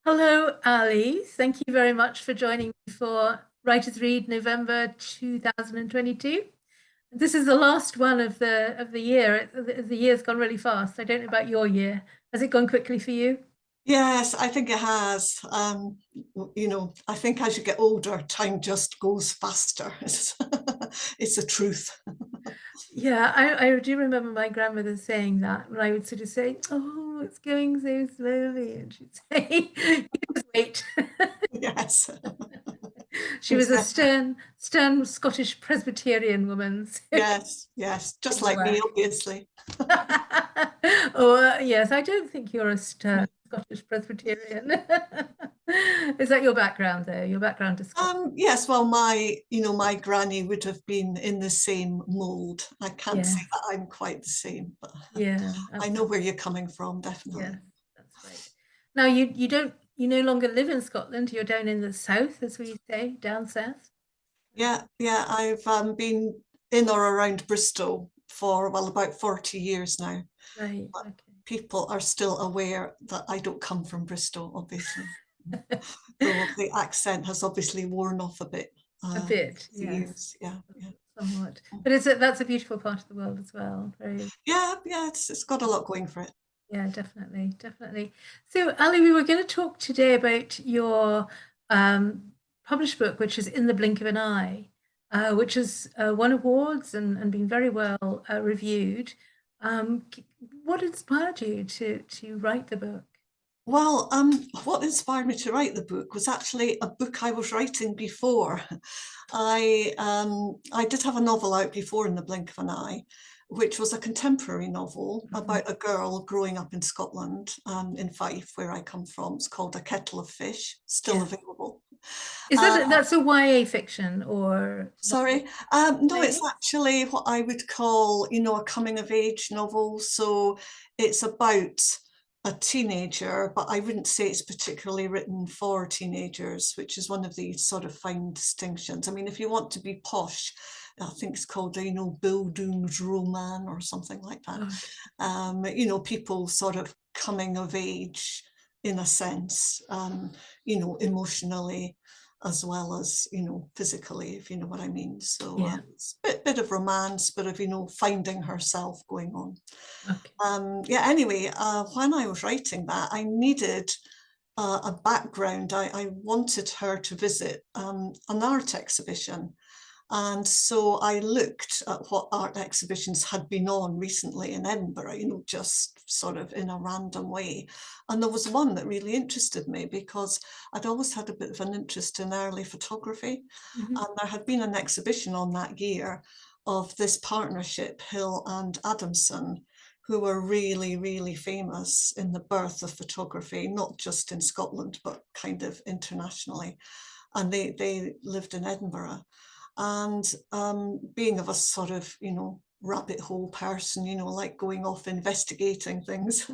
Hello, Ali. Thank you very much for joining me for Writers Read November 2022. This is the last one of the year. The year's gone really fast. I don't know about your year. Has it gone quickly for you? Yes, I think it has. I think as you get older, time just goes faster. It's the truth. Yeah, I do remember my grandmother saying that when I would sort of say, "Oh, it's going so slowly," and she'd say, "You just wait." Yes. She was It's, a uh, stern Scottish Presbyterian woman. So yes, yes, just things like me, work. obviously. Oh, yes, I don't think you're a Scottish Presbyterian. Is that your background, though? Your background is Scottish? Yes, well, my granny would have been in the same mold. I can't say Yes, that I'm quite the same, but yeah, I know absolutely. where you're coming from, Yes, definitely. that's right. Now, you no longer live in Scotland. You're down in the south, as we say, down south. Yeah, I've been in or around Bristol for, well, about 40 years now. Right, But okay. people are still aware that I don't come from Bristol, obviously. Though the accent has obviously worn off a bit A bit, the yes, years. Yeah, yeah. somewhat. But that's a beautiful part of the world as well. Very. Yeah, it's got a lot going for it. Yeah, definitely, definitely. So, Ali, we were going to talk today about your um, published book, which is In the Blink of an Eye, which has won awards and been very well reviewed. What inspired you to write the book? Well, what inspired me to write the book was actually a book I was writing before. I did have a novel out before In the Blink of an Eye, which was a contemporary novel Mhm. about a girl growing up in Scotland, in Fife, where I come from. It's called A Kettle of Fish, still Yeah. available. Is Uh, that's a YA fiction or Sorry. No, YA? it's actually what I would call, a coming of age novel. So it's about a teenager, but I wouldn't say it's particularly written for teenagers, which is one of these sort of fine distinctions. I mean, if you want to be posh, I think it's called, Bildungsroman or something like that. Oh, People sort of coming of age in a sense, emotionally as well as physically, if you know what I mean. So yeah. it's a bit of romance, bit of finding herself going on. Okay. Yeah. Anyway, when I was writing that, I needed a background. I wanted her to visit an art exhibition, and so I looked at what art exhibitions had been on recently in Edinburgh, just sort of in a random way. And there was one that really interested me because I'd always had a bit of an interest in early photography. Mhm. And there had been an exhibition on that year of this partnership, Hill and Adamson, who were really, really famous in the birth of photography, not just in Scotland, but kind of internationally. And they lived in Edinburgh. And being of a sort of, rabbit hole person, like going off investigating things,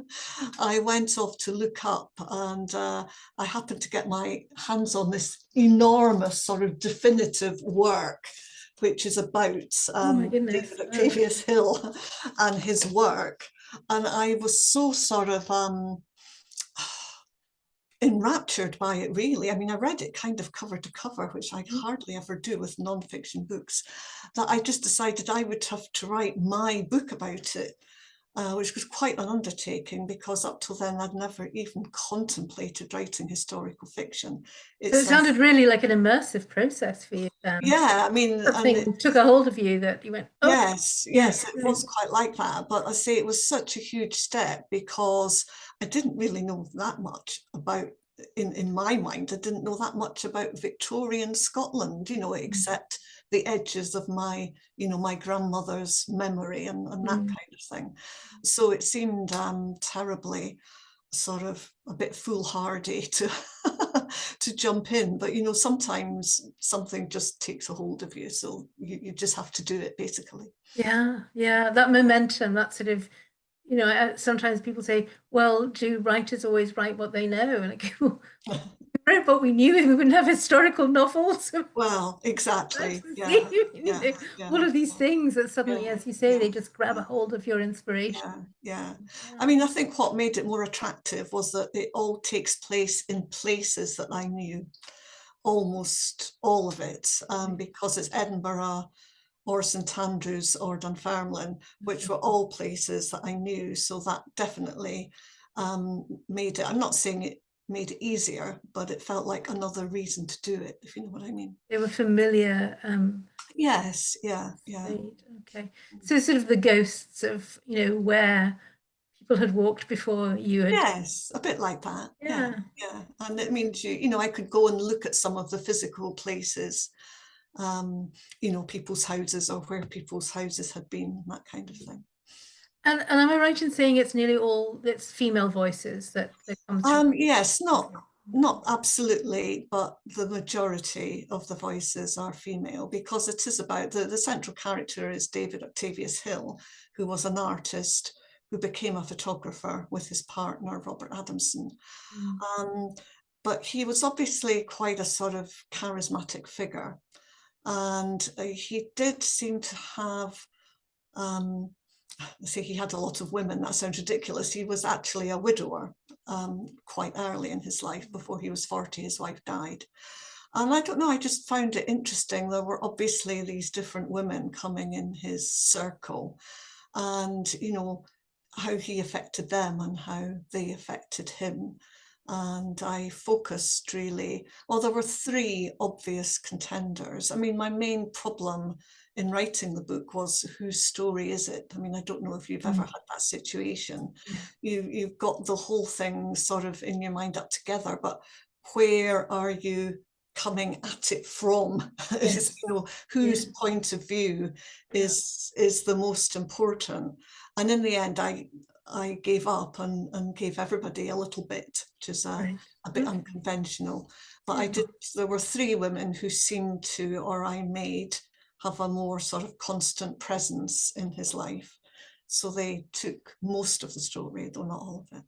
I went off to look up, and I happened to get my hands on this enormous sort of definitive work, which is about Oh my David goodness. Oh, Octavius Hill and his work. And I was so sort of enraptured by it, really. I mean, I read it kind of cover to cover, which I mhm. hardly ever do with non-fiction books, that I just decided I would have to write my book about it, which was quite an undertaking because up till then I'd never even contemplated writing historical fiction. So it It's sounded really like an immersive process for you then. yeah, I mean, and Something took a hold of you that you went, oh, yes, yeah, yes, it was really. quite like that. But I say it was such a huge step because I didn't really know that much about, in my mind, I didn't know that much about Victorian Scotland, except the edges of my grandmother's memory and that Mm. kind of thing. So it seemed terribly sort of a bit foolhardy to to jump in, but sometimes something just takes a hold of you, so you just have to do it, basically. Yeah, yeah, that momentum, that sort of, sometimes people say, well, do writers always write what they know? And I go, well, read what we knew, we wouldn't have historical novels. Well, That's exactly. the Yeah, thing, yeah, all yeah, of these things that suddenly, yeah, as you say, yeah, they just grab a yeah. hold of your inspiration. Yeah, yeah. I Yeah. mean, I think what made it more attractive was that it all takes place in places that I knew, almost all of it, because it's Edinburgh or St Andrews or Dunfermline, which were all places that I knew. So that definitely made it, I'm not saying it made it easier, but it felt like another reason to do it, if you know what I mean. They were familiar. Yes, yeah, yeah. State. Okay. So sort of the ghosts of, where people had walked before you had. Yes, a bit like that. Yeah, Yeah. yeah. And it means I could go and look at some of the physical places, people's houses or where people's houses had been, that kind of thing. And am I right in saying it's female voices that come through? Yes, not Okay. not absolutely, but the majority of the voices are female because it is about the central character is David Octavius Hill, who was an artist who became a photographer with his partner Robert Adamson. Mm. Um, but he was obviously quite a sort of charismatic figure, and he did seem to have see, he had a lot of women. That sounds ridiculous. He was actually a widower quite early in his life. Before he was 40, his wife died. And I don't know, I just found it interesting. There were obviously these different women coming in his circle, and, how he affected them and how they affected him. And I focused really, well, there were three obvious contenders. I mean, my main problem in writing the book was whose story is it? I mean, I don't know if you've ever Mm. had that situation. Yeah. You've got the whole thing sort of in your mind up together, but where are you coming at it from? Is, Yes. whose Yeah. point of view Yeah. is the most important. And in the end, I gave up and gave everybody a little bit, which is Right. a bit Okay. unconventional. But Yeah. there were three women who seemed to, or I made, have a more sort of constant presence in his life. So they took most of the story, though not all of it.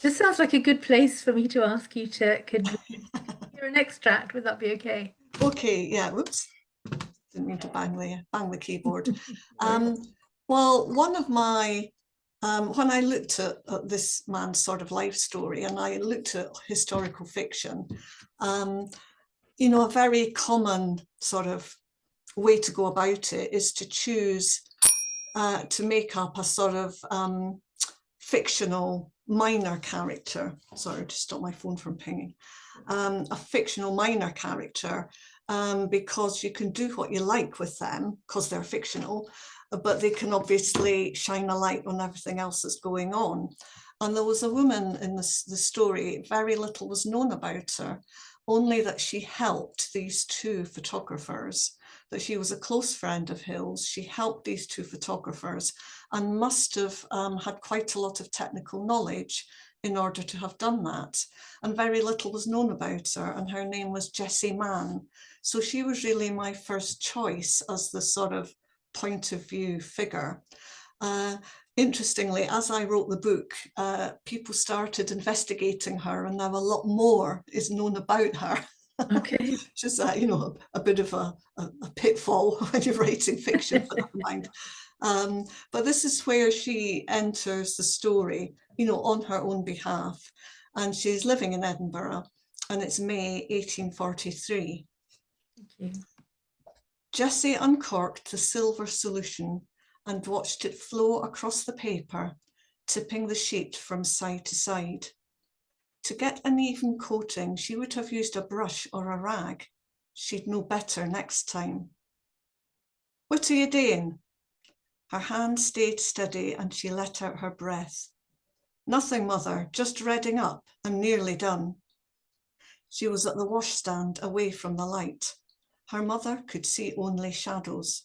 This sounds like a good place for me to ask you to could hear an extract. Would that be okay? Okay, yeah, whoops, didn't mean to bang the keyboard. Sorry. Well, one of my when I looked at this man's sort of life story and I looked at historical fiction, a very common sort of way to go about it is to choose to make up a sort of fictional minor character. Sorry, to stop my phone from pinging. A fictional minor character because you can do what you like with them because they're fictional, but they can obviously shine a light on everything else that's going on. And there was a woman in the story, very little was known about her, only that she helped these two photographers, that she was a close friend of Hill's. She helped these two photographers and must have had quite a lot of technical knowledge in order to have done that. And very little was known about her, and her name was Jessie Mann. So she was really my first choice as the sort of point of view figure. Interestingly, as I wrote the book, people started investigating her, and now a lot more is known about her. Okay. Just a bit of a pitfall when you're writing fiction, but never mind. But this is where she enters the story, on her own behalf. And she's living in Edinburgh, and it's May 1843. Thank you. Jessie uncorked the silver solution and watched it flow across the paper, tipping the sheet from side to side. To get an even coating, she would have used a brush or a rag. She'd know better next time. What are you doing? Her hand stayed steady and she let out her breath. Nothing, mother, just redding up and nearly done. She was at the washstand away from the light. Her mother could see only shadows.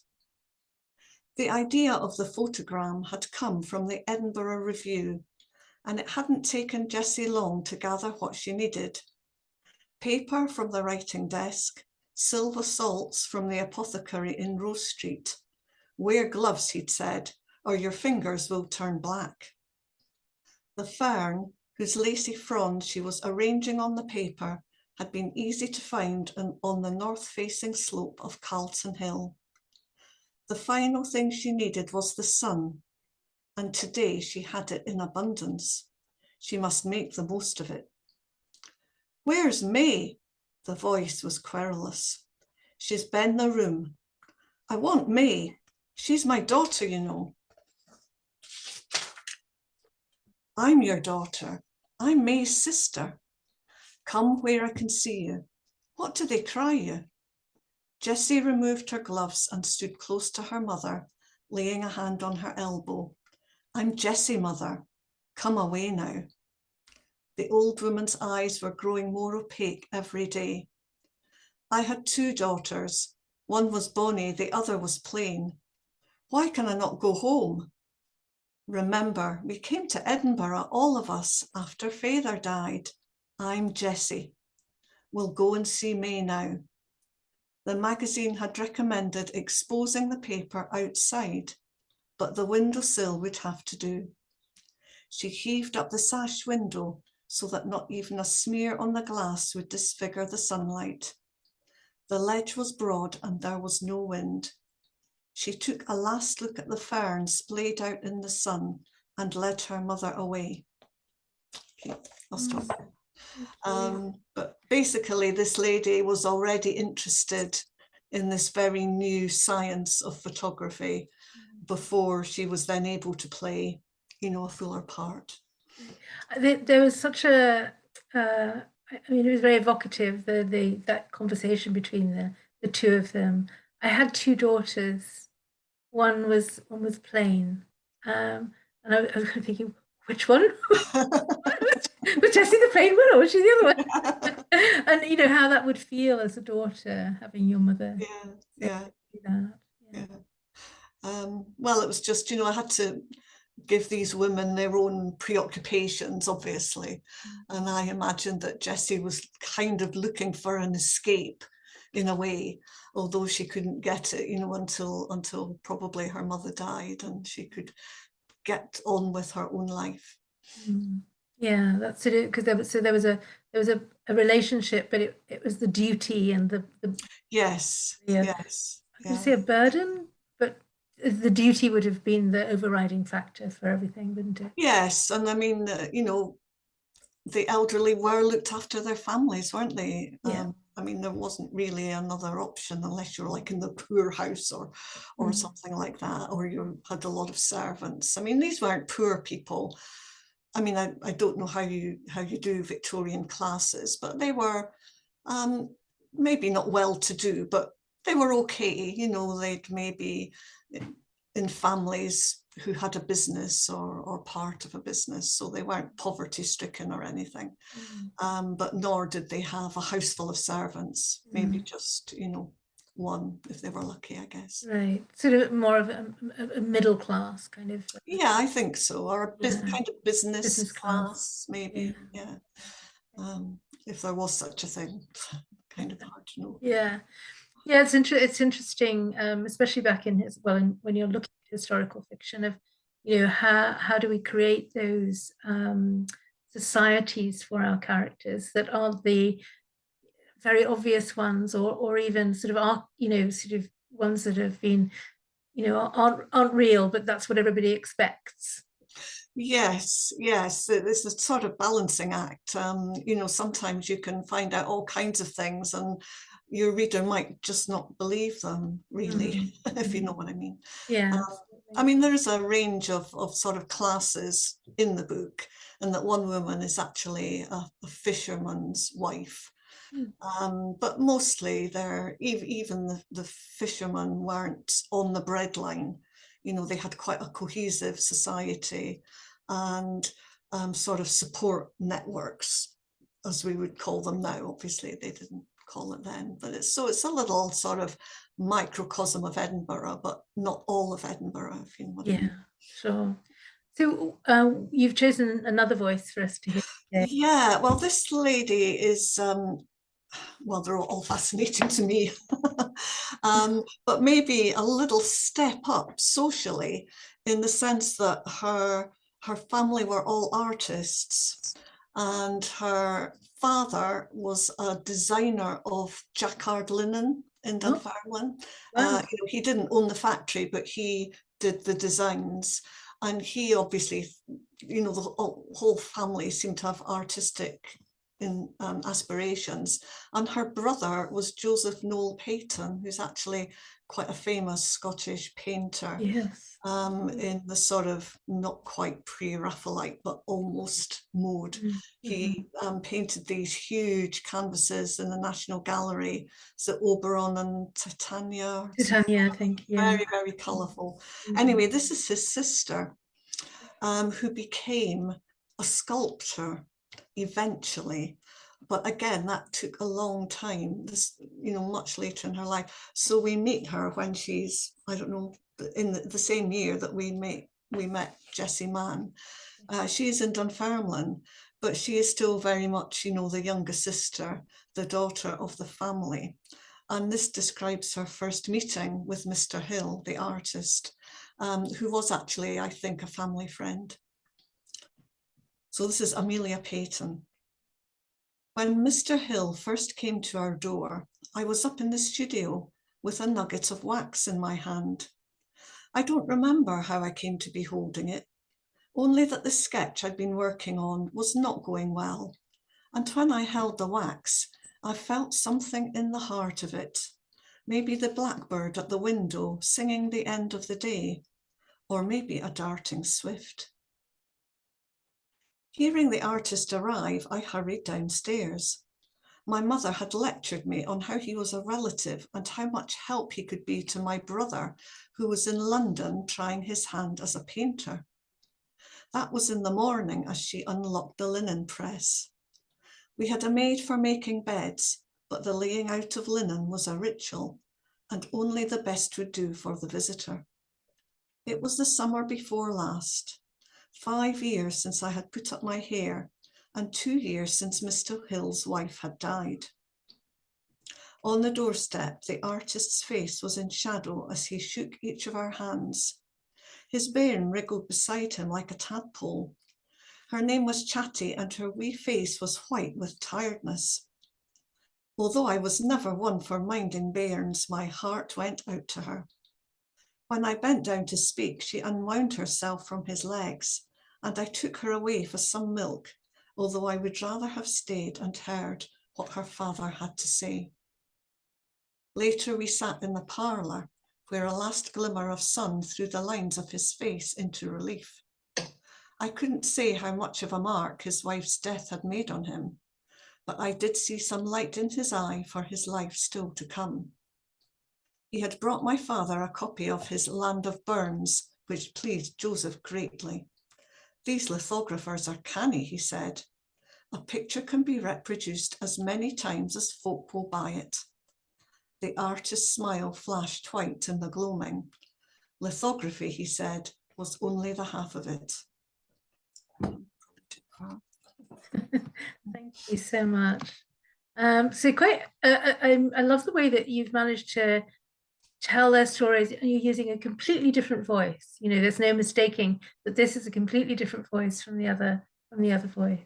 The idea of the photogram had come from the Edinburgh Review, and it hadn't taken Jessie long to gather what she needed. Paper from the writing desk, silver salts from the apothecary in Rose Street. Wear gloves, he'd said, or your fingers will turn black. The fern, whose lacy fronds she was arranging on the paper, had been easy to find on the north-facing slope of Carlton Hill. The final thing she needed was the sun, and today she had it in abundance. She must make the most of it. "Where's May?" The voice was querulous. "She's ben the room. I want May. She's my daughter, you know." "I'm your daughter. I'm May's sister. Come where I can see you. What do they cry you?" Jessie removed her gloves and stood close to her mother, laying a hand on her elbow. "I'm Jessie, mother. Come away now." The old woman's eyes were growing more opaque every day. "I had 2 daughters. One was bonny, the other was plain. Why can I not go home? Remember, we came to Edinburgh, all of us, after Father died. I'm Jessie. We'll go and see May now." The magazine had recommended exposing the paper outside, but the windowsill would have to do. She heaved up the sash window so that not even a smear on the glass would disfigure the sunlight. The ledge was broad and there was no wind. She took a last look at the ferns splayed out in the sun and led her mother away. Okay, I'll stop there. But basically, this lady was already interested in this very new science of photography before she was then able to play, a fuller part. There was such a, I mean, it was very evocative, that conversation between the two of them. I had 2 daughters. One was plain, and I was kind of thinking, which one? Was Jessie the plain one, or was she the other one? And how that would feel as a daughter, having your mother Yeah. do that. Yeah. Well, it was just, I had to give these women their own preoccupations, obviously. And I imagined that Jessie was kind of looking for an escape in a way, although she couldn't get it, until probably her mother died and she could get on with her own life. Yeah, that's it. Because there was a relationship, but it was the duty and the Yes, yes, I'm going to yeah. say a burden, but the duty would have been the overriding factor for everything, wouldn't it? Yes, and I mean, the elderly were looked after their families, weren't they? Yeah. I mean, there wasn't really another option unless you're like in the poor house or something like that, or you had a lot of servants. I mean, these weren't poor people. I mean, I don't know how you do Victorian classes, but they were maybe not well to do, but they were okay. They'd maybe in families who had a business or part of a business, so they weren't poverty stricken or anything. But nor did they have a house full of servants, maybe just, one if they were lucky, I guess. Right. Sort of more of a middle class kind of. Yeah, I think so. Or a Yeah. kind of business Business class. class, maybe. Yeah. If there was such a thing, kind of hard to know. Yeah. Yeah, it's interesting, especially back in when you're looking at historical fiction of, how do we create those societies for our characters that aren't the very obvious ones, or even sort of sort of ones that have been, aren't real, but that's what everybody expects. Yes, yes, it's a sort of balancing act. Sometimes you can find out all kinds of things and your reader might just not believe them, really, if you know what I mean. Yeah. I mean, there is a range of sort of classes in the book, and that one woman is actually a fisherman's wife. But mostly even the fishermen weren't on the breadline. They had quite a cohesive society and sort of support networks, as we would call them now. Obviously, they didn't call it then, but it's a little sort of microcosm of Edinburgh, but not all of Edinburgh, if you know what I mean. Sure. So you've chosen another voice for us to hear today. Yeah, well, this lady is well, they're all fascinating to me, but maybe a little step up socially, in the sense that her family were all artists, and her father was a designer of jacquard linen in Oh, Dunfermline. wow. He didn't own the factory, but he did the designs. And he obviously, the whole family seemed to have artistic aspirations. And her brother was Joseph Noel Paton, who's actually quite a famous Scottish painter Yes. in the sort of not quite pre-Raphaelite, but almost mode. Mm-hmm. He painted these huge canvases in the National Gallery, so Oberon and Titania, Titania, I think. Yeah. very, very colourful. Mm-hmm. Anyway, this is his sister, who became a sculptor eventually. But again, that took a long time, this, much later in her life. So we meet her when she's, I don't know, in the same year that we met Jessie Mann. She's in Dunfermline, but she is still very much, the younger sister, the daughter of the family. And this describes her first meeting with Mr. Hill, the artist, who was actually, I think, a family friend. So this is Amelia Paton. When Mr. Hill first came to our door, I was up in the studio with a nugget of wax in my hand. I don't remember how I came to be holding it, only that the sketch I'd been working on was not going well. And when I held the wax, I felt something in the heart of it. Maybe the blackbird at the window singing the end of the day, or maybe a darting swift. Hearing the artist arrive, I hurried downstairs. My mother had lectured me on how he was a relative and how much help he could be to my brother, who was in London trying his hand as a painter. That was in the morning as she unlocked the linen press. We had a maid for making beds, but the laying out of linen was a ritual, and only the best would do for the visitor. It was the summer before last, 5 years since I had put up my hair, and 2 years since Mr. Hill's wife had died. On the doorstep, the artist's face was in shadow as he shook each of our hands. His bairn wriggled beside him like a tadpole. Her name was Chatty, and her wee face was white with tiredness. Although I was never one for minding bairns, my heart went out to her. When I bent down to speak, she unwound herself from his legs, and I took her away for some milk, although I would rather have stayed and heard what her father had to say. Later we sat in the parlour, where a last glimmer of sun threw the lines of his face into relief. I couldn't say how much of a mark his wife's death had made on him, but I did see some light in his eye for his life still to come. He had brought my father a copy of his Land of Burns, which pleased Joseph greatly. These lithographers are canny, he said. A picture can be reproduced as many times as folk will buy it. The artist's smile flashed white in the gloaming. Lithography, he said, was only the half of it. Thank you so much. So quite, I love the way that you've managed to tell their stories and you're using a completely different voice. There's no mistaking that this is a completely different voice from the other voice.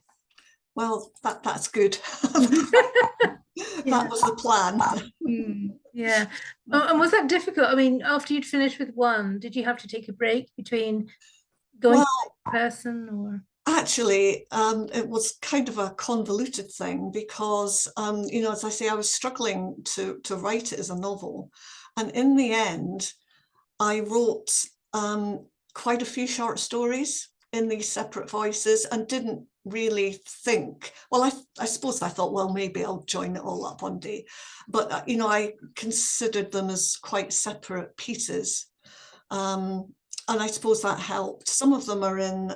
Well, that's good. Yeah. That was the plan. Yeah. Oh, and was that difficult? I mean, after you'd finished with one, did you have to take a break between going to Well, the next person or? actually, it was kind of a convoluted thing because, as I say, I was struggling to write it as a novel. And in the end, I wrote quite a few short stories in these separate voices and didn't really think, well, I suppose I thought, well, maybe I'll join it all up one day. But, I considered them as quite separate pieces. And I suppose that helped. Some of them are in,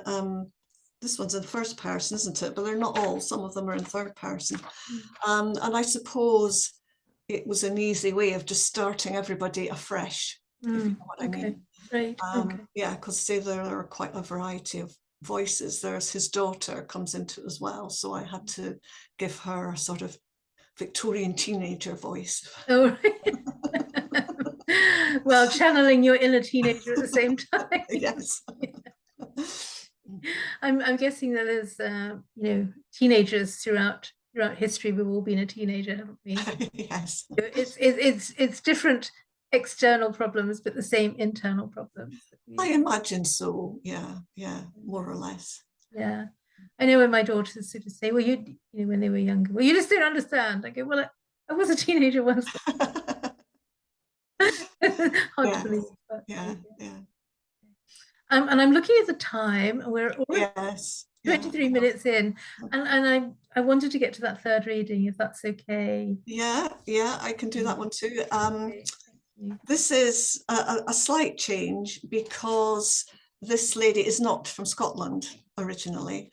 this one's in first person, isn't it? But they're not all. Some of them are in third person. And I suppose it was an easy way of just starting everybody afresh, if you know what I mean. Right. Okay. Yeah, because say there are quite a variety of voices. There's his daughter comes into it as well. So I had to give her a sort of Victorian teenager voice. Oh, right. Well, channeling your inner teenager at the same time. Yes. I'm guessing that there's teenagers throughout throughout history, we've all been a teenager, haven't we? Yes. It's different external problems, but the same internal problems. I imagine so. Yeah, yeah, more or less. Yeah. I know when my daughters sort of say, well, when they were younger, well, you just don't understand. I go, well, I was a teenager once. Hard to Yes, believe, but yeah, yeah. and I'm looking at the time, and we're already Yes, yeah. 23 minutes in, and I wanted to get to that third reading, if that's okay. Yeah, yeah, I can do that one too. Okay, thank you. This is a slight change because this lady is not from Scotland originally.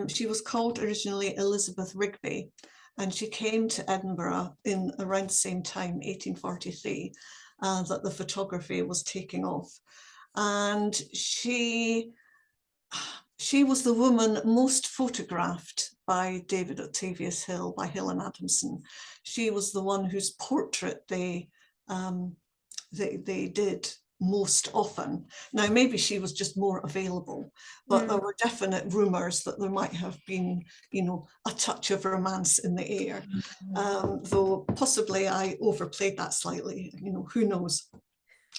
She was called originally Elizabeth Rigby, and she came to Edinburgh in around the same time, 1843, that the photography was taking off. And she was the woman most photographed by David Octavius Hill, by Hill and Adamson. She was the one whose portrait they did most often. Now, maybe she was just more available, but there were definite rumours that there might have been, a touch of romance in the air. Though possibly I overplayed that slightly, who knows.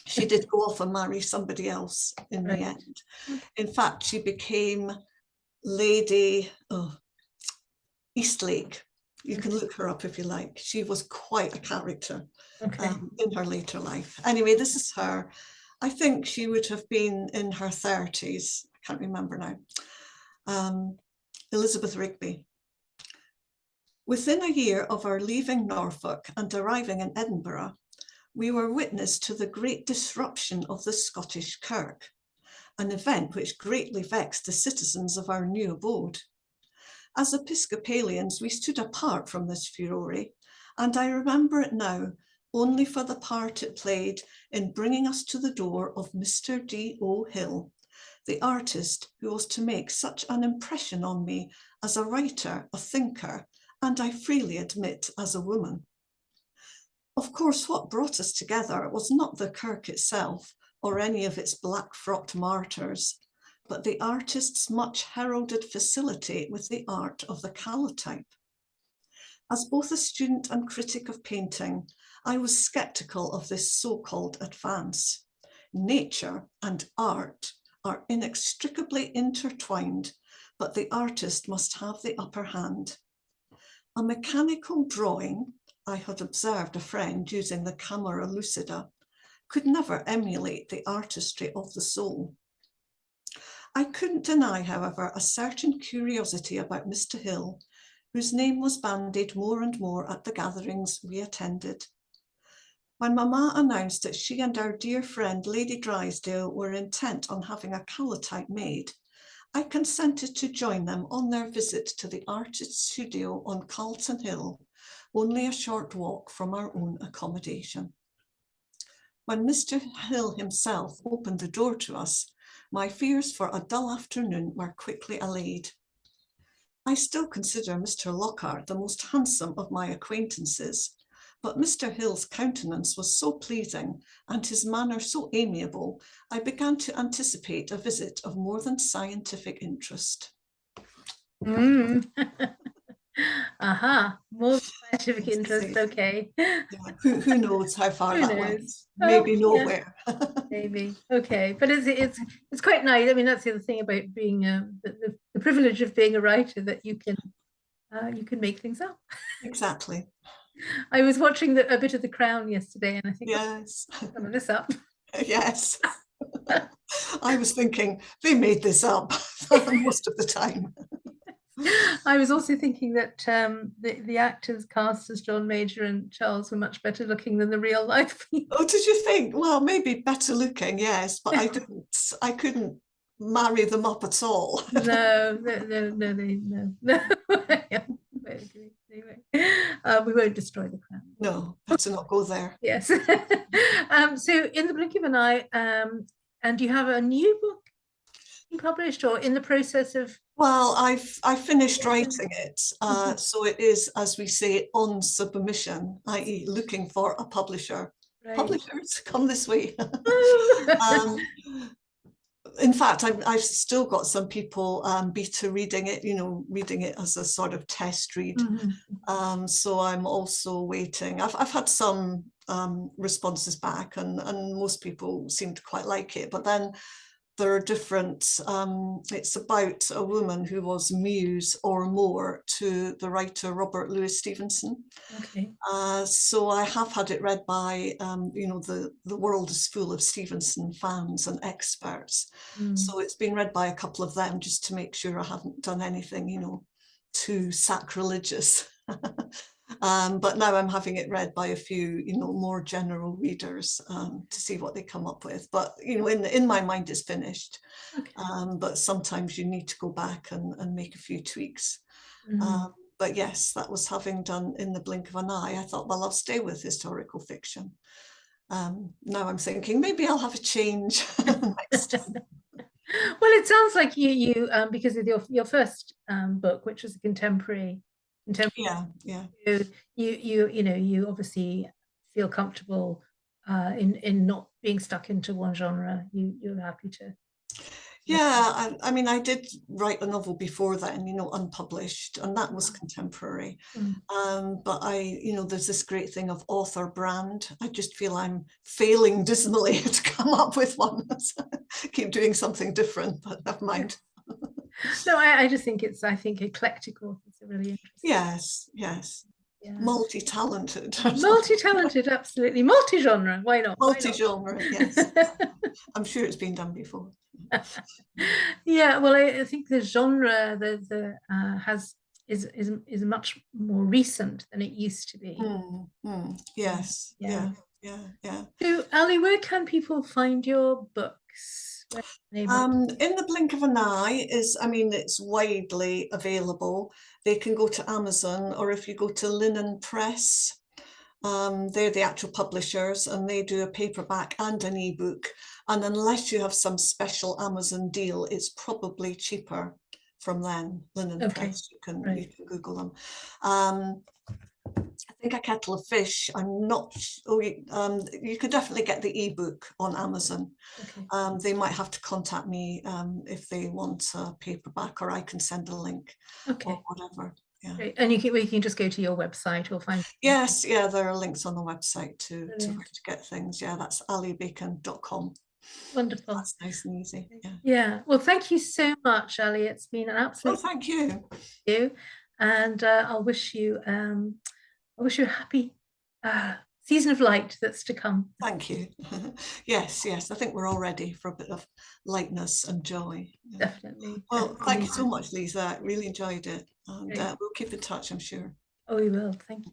She did go off and marry somebody else in the end. In fact, she became Lady Eastlake. You can look her up if you like. She was quite a character in her later life. Anyway, this is her. I think she would have been in her 30s. I can't remember now. Elizabeth Rigby. Within a year of our leaving Norfolk and arriving in Edinburgh, we were witness to the great disruption of the Scottish Kirk, an event which greatly vexed the citizens of our new abode. As Episcopalians, we stood apart from this furore, and I remember it now only for the part it played in bringing us to the door of Mr. D.O. Hill, the artist who was to make such an impression on me as a writer, a thinker, and I freely admit as a woman. Of course, what brought us together was not the Kirk itself or any of its black-frocked martyrs, but the artist's much heralded facility with the art of the calotype. As both a student and critic of painting, I was sceptical of this so-called advance. Nature and art are inextricably intertwined, but the artist must have the upper hand. A mechanical drawing, I had observed a friend using the camera lucida, could never emulate the artistry of the soul. I couldn't deny, however, a certain curiosity about Mr. Hill, whose name was bandied more and more at the gatherings we attended. When Mamma announced that she and our dear friend Lady Drysdale were intent on having a calotype made, I consented to join them on their visit to the artist's studio on Carlton Hill, only a short walk from our own accommodation. When Mr. Hill himself opened the door to us, my fears for a dull afternoon were quickly allayed. I still consider Mr. Lockhart the most handsome of my acquaintances, but Mr. Hill's countenance was so pleasing and his manner so amiable, I began to anticipate a visit of more than scientific interest. Aha, more scientific interest, okay. Yeah. Who knows how far that went? Oh, Maybe nowhere. Maybe. Okay. But it's quite nice. I mean, that's the other thing about being the privilege of being a writer, that you can make things up. Exactly. I was watching a bit of The Crown yesterday, and I think, yes, some of this up. Yes. I was thinking they made this up most of the time. I was also thinking that the actors cast as John Major and Charles were much better looking than the real life people. Oh, did you think? Well, maybe better looking, yes, but I couldn't marry them up at all. No. Anyway, we won't destroy the crown. No, better not go there. Yes. So in the blink of an eye, and do you have a new book being published or in the process of? Well, I finished writing it, so it is, as we say, on submission, i.e. looking for a publisher. Right. Publishers, come this way. In fact, I've still got some people beta reading it, reading it as a sort of test read. Mhm. So I'm also waiting. I've had some responses back, and most people seem to quite like it. But then there are different. It's about a woman who was muse or more to the writer Robert Louis Stevenson. Okay. So I have had it read by, the world is full of Stevenson fans and experts. Mm. So it's been read by a couple of them just to make sure I haven't done anything, too sacrilegious. But now I'm having it read by a few, more general readers to see what they come up with. But, in my mind, it's finished. Okay. But sometimes you need to go back and make a few tweaks. Mm. But yes, that was having done In the Blink of an Eye. I thought, well, I'll stay with historical fiction. Now I'm thinking maybe I'll have a change next time. Well, it sounds like you because of your first book, which was a contemporary, Yeah, yeah. you obviously feel comfortable in not being stuck into one genre. You're happy to. Yeah, I mean, I did write a novel before then, unpublished, and that was Yeah. contemporary. Mm. But there's this great thing of author brand. I just feel I'm failing dismally to come up with one. Keep doing something different, but never mind. No, I just think I think eclectic authors are really interesting. Yes, yes. Yeah. Multi-talented. Multi-talented, absolutely. Multi-genre. Why not? Why not? Multi-genre, yes. I'm sure it's been done before. Yeah, well, I think the genre has is much more recent than it used to be. Yes, yeah, Yeah. yeah, yeah. So, Ali, where can people find your books? Where can they able In the Blink of an Eye I mean, it's widely available. They can go to Amazon, or if you go to Linen Press, they're the actual publishers, and they do a paperback and an ebook. And unless you have some special Amazon deal, it's probably cheaper from them. Linen Okay, Press, you right. can Google them. Um, I think A Kettle of Fish. I'm not. Oh, you could definitely get the ebook on Amazon. Okay, They might have to contact me if they want a paperback, or I can send a link or okay, whatever. Yeah. great. And you can just go to your website or find. Yes, yeah, there are links on the website to where Brilliant. to get things. Yeah, that's alibacon.com. Wonderful. That's nice and easy. Yeah. Yeah. Well, thank you so much, Ali. It's been an Oh, absolute thank you. you, and I wish you a happy season of light that's to come. Thank you. Yes, yes. I think we're all ready for a bit of lightness and joy. Yeah. Definitely, Well, definitely thank you need so it. much, Lisa. I really enjoyed it. And Great. we'll keep in touch, I'm sure. Oh, we will. Thank you.